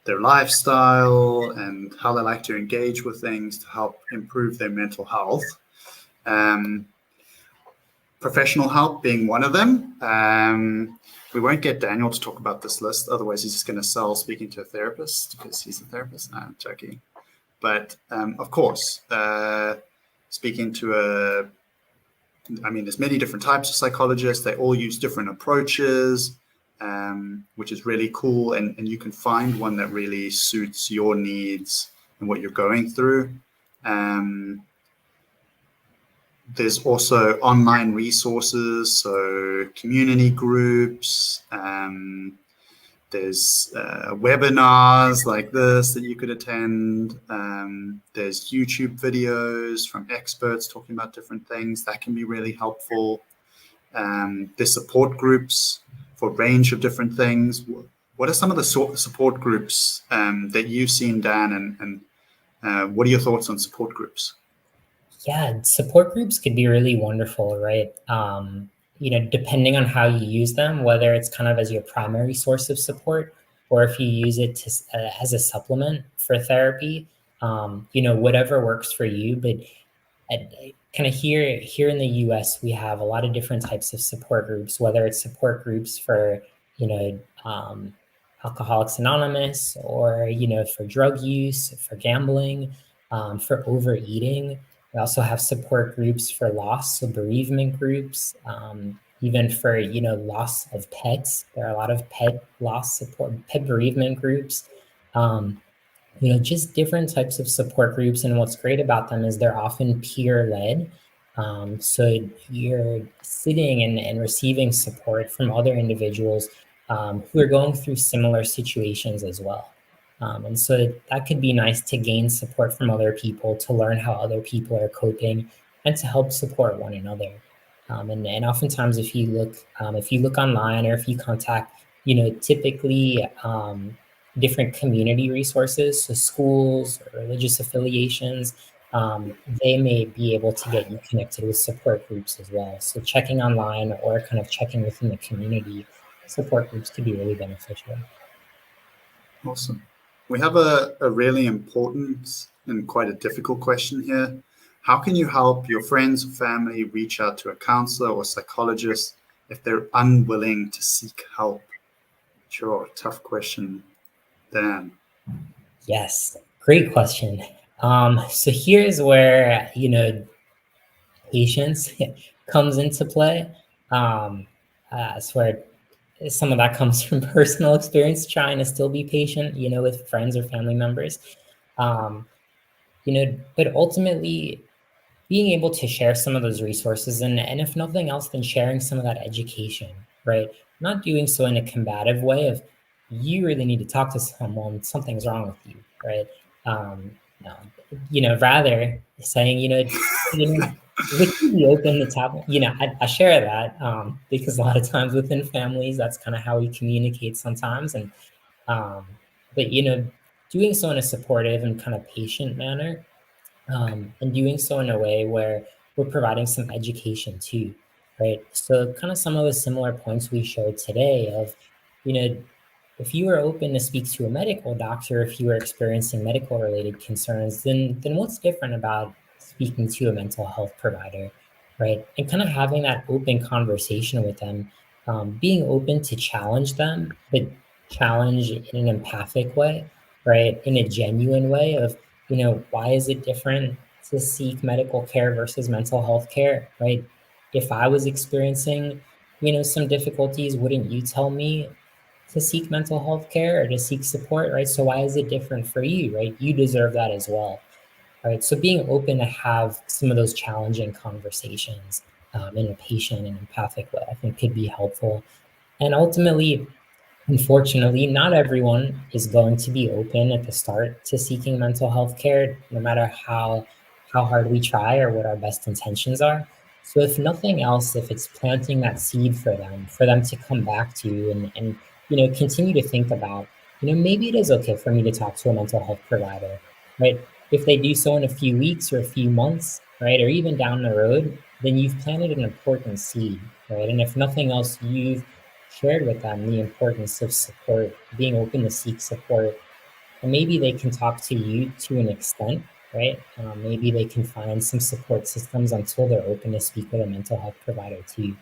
their lifestyle and how they like to engage with things to help improve their mental health. Professional help being one of them. We won't get Daniel to talk about this list, otherwise he's just going to sell speaking to a therapist because he's a therapist. I'm joking. But of course, speaking to there's many different types of psychologists. They all use different approaches, which is really cool. And you can find one that really suits your needs and what you're going through. There's also online resources, so community groups. There's webinars like this that you could attend. There's YouTube videos from experts talking about different things that can be really helpful. There's support groups for a range of different things. What are some of the support groups that you've seen, Dan, and what are your thoughts on support groups? Yeah, support groups could be really wonderful, right? Depending on how you use them, whether it's kind of as your primary source of support or if you use it as a supplement for therapy, whatever works for you. But kind of here in the US, we have a lot of different types of support groups, whether it's support groups for, Alcoholics Anonymous, or, for drug use, for gambling, for overeating. We also have support groups for loss, so bereavement groups, even for, loss of pets. There are a lot of pet loss support, pet bereavement groups, just different types of support groups. And what's great about them is they're often peer-led. So you're sitting and receiving support from other individuals who are going through similar situations as well. And so that could be nice to gain support from other people, to learn how other people are coping, and to help support one another. And oftentimes, if you look online, or if you contact, typically different community resources, so schools or religious affiliations, they may be able to get you connected with support groups as well. So checking online or kind of checking within the community, support groups could be really beneficial. Awesome. We have a really important and quite a difficult question here. How can you help your friends or family reach out to a counselor or psychologist if they're unwilling to seek help? Sure, tough question, Dan. Yes, great question. So here's where, patience comes into play. I swear some of that comes from personal experience, trying to still be patient, with friends or family members. But ultimately being able to share some of those resources and if nothing else, then sharing some of that education, right? Not doing so in a combative way of you really need to talk to someone, something's wrong with you, right? No, rather saying, we can be open to talk, I share that because a lot of times within families, that's kind of how we communicate sometimes. But, doing so in a supportive and kind of patient manner, and doing so in a way where we're providing some education too, right? So kind of some of the similar points we showed today of, if you are open to speak to a medical doctor, if you are experiencing medical related concerns, then what's different about speaking to a mental health provider, right? And kind of having that open conversation with them, being open to challenge them, but challenge in an empathic way, right? In a genuine way of, why is it different to seek medical care versus mental health care, right? If I was experiencing, some difficulties, wouldn't you tell me to seek mental health care or to seek support, right? So why is it different for you, right? You deserve that as well, right? So being open to have some of those challenging conversations in a patient and empathic way, I think could be helpful. And ultimately, unfortunately, not everyone is going to be open at the start to seeking mental health care, no matter how hard we try or what our best intentions are. So if nothing else, if it's planting that seed for them to come back to and continue to think about, maybe it is okay for me to talk to a mental health provider, right? If they do so in a few weeks or a few months, right, or even down the road, then you've planted an important seed, right? And if nothing else, you've shared with them the importance of support, being open to seek support. And maybe they can talk to you to an extent, right? Maybe they can find some support systems until they're open to speak with a mental health provider too.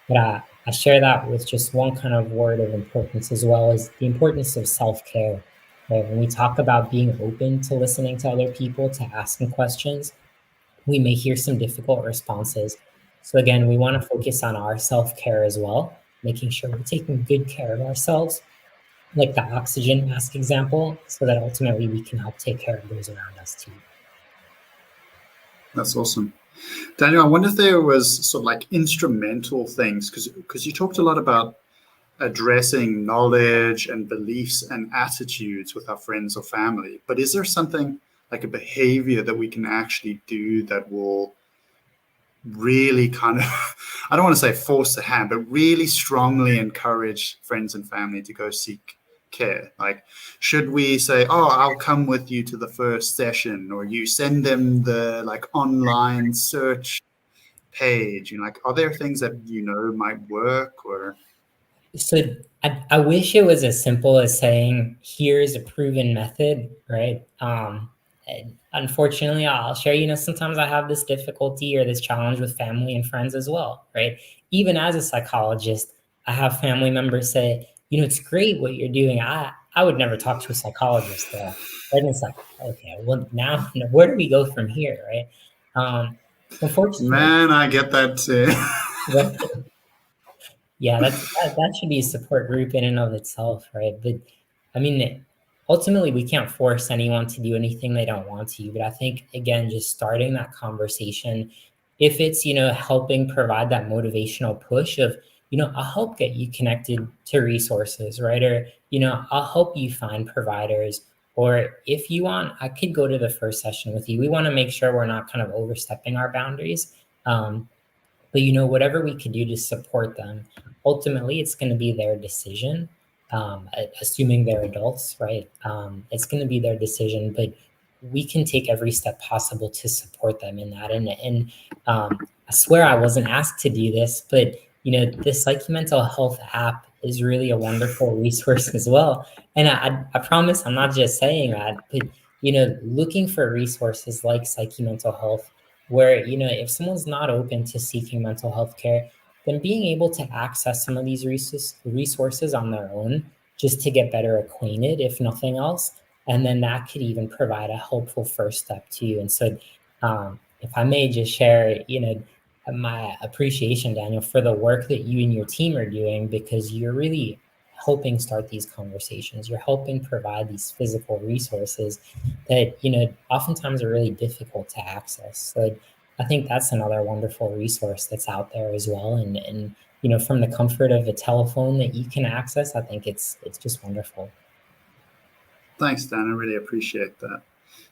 But I share that with just one kind of word of importance as well as the importance of self-care. Right? When we talk about being open to listening to other people, to asking questions, we may hear some difficult responses. So again, we want to focus on our self-care as well, making sure we're taking good care of ourselves, like the oxygen mask example, so that ultimately we can help take care of those around us too. That's awesome. Daniel, I wonder if there was sort of like instrumental things, because you talked a lot about addressing knowledge and beliefs and attitudes with our friends or family. But is there something like a behavior that we can actually do that will really kind of, I don't want to say force the hand, but really strongly encourage friends and family to go seek care? Like, should we say, oh, I'll come with you to the first session, or you send them the like online search page? Like, are there things that might work? Or So I wish it was as simple as saying, here's a proven method, right? Unfortunately, I'll share, sometimes I have this difficulty or this challenge with family and friends as well, right? Even as a psychologist, I have family members say, it's great what you're doing. I would never talk to a psychologist though. Right? And it's like, okay, well now where do we go from here, right? Unfortunately, man, I get that too. right? Yeah, that should be a support group in and of itself, right? But I mean, ultimately, we can't force anyone to do anything they don't want to. But I think again, just starting that conversation, if it's helping provide that motivational push of I'll help get you connected to resources, right? Or I'll help you find providers. Or if you want, I could go to the first session with you. We want to make sure we're not kind of overstepping our boundaries. But whatever we can do to support them, ultimately it's going to be their decision, assuming they're adults, right? It's going to be their decision, but we can take every step possible to support them in that. And I swear I wasn't asked to do this, but the Psyche Mental Health app is really a wonderful resource as well. And I promise I'm not just saying that, but looking for resources like Psyche Mental Health, where if someone's not open to seeking mental health care, then being able to access some of these resources on their own just to get better acquainted, if nothing else, and then that could even provide a helpful first step too. And so if I may just share, my appreciation, Daniel, for the work that you and your team are doing, because you're really helping start these conversations. You're helping provide these physical resources that, oftentimes are really difficult to access. So I think that's another wonderful resource that's out there as well. And from the comfort of a telephone that you can access, I think it's just wonderful. Thanks, Dan. I really appreciate that.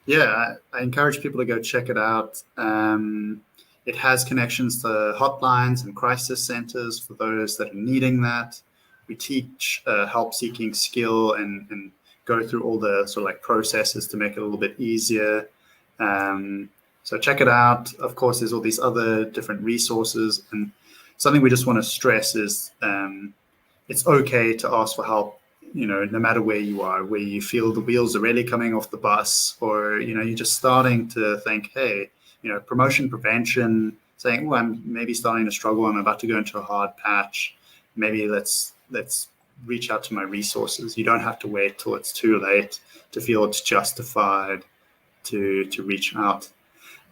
Yeah, I encourage people to go check it out. It has connections to hotlines and crisis centers for those that are needing that. We teach help-seeking skill and go through all the sort of like processes to make it a little bit easier. So check it out. Of course, there's all these other different resources. And something we just want to stress is it's okay to ask for help, no matter where you are, where you feel the wheels are really coming off the bus, or, you're just starting to think, hey, promotion prevention, saying, oh, I'm maybe starting to struggle. I'm about to go into a hard patch. Maybe let's reach out to my resources. You don't have to wait till it's too late to feel it's justified to reach out.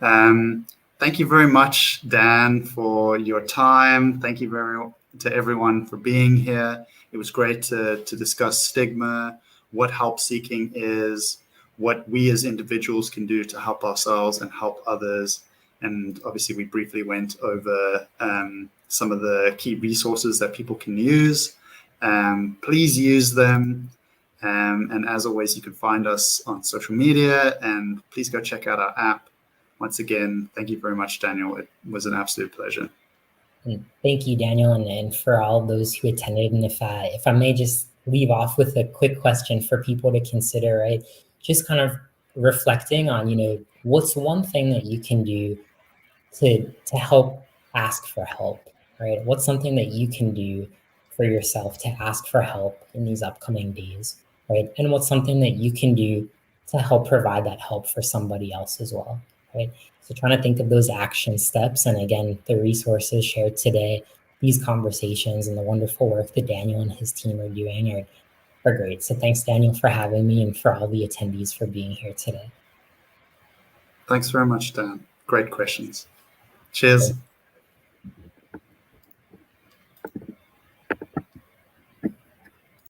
Thank you very much, Dan, for your time. Thank you to everyone for being here. It was great to discuss stigma, what help seeking is, what we as individuals can do to help ourselves and help others. And obviously we briefly went over some of the key resources that people can use. Please use them. And as always, you can find us on social media, and please go check out our app. Once again, thank you very much, Daniel. It was an absolute pleasure. Thank you, Daniel, and for all those who attended. And if I may just leave off with a quick question for people to consider, right? Just kind of reflecting on, what's one thing that you can do to help ask for help, right? What's something that you can do for yourself to ask for help in these upcoming days, right? And what's something that you can do to help provide that help for somebody else as well, right? So trying to think of those action steps. And again, the resources shared today, these conversations and the wonderful work that Daniel and his team are doing are great. So thanks, Daniel, for having me, and for all the attendees for being here today. Thanks very much, Dan. Great questions. Cheers.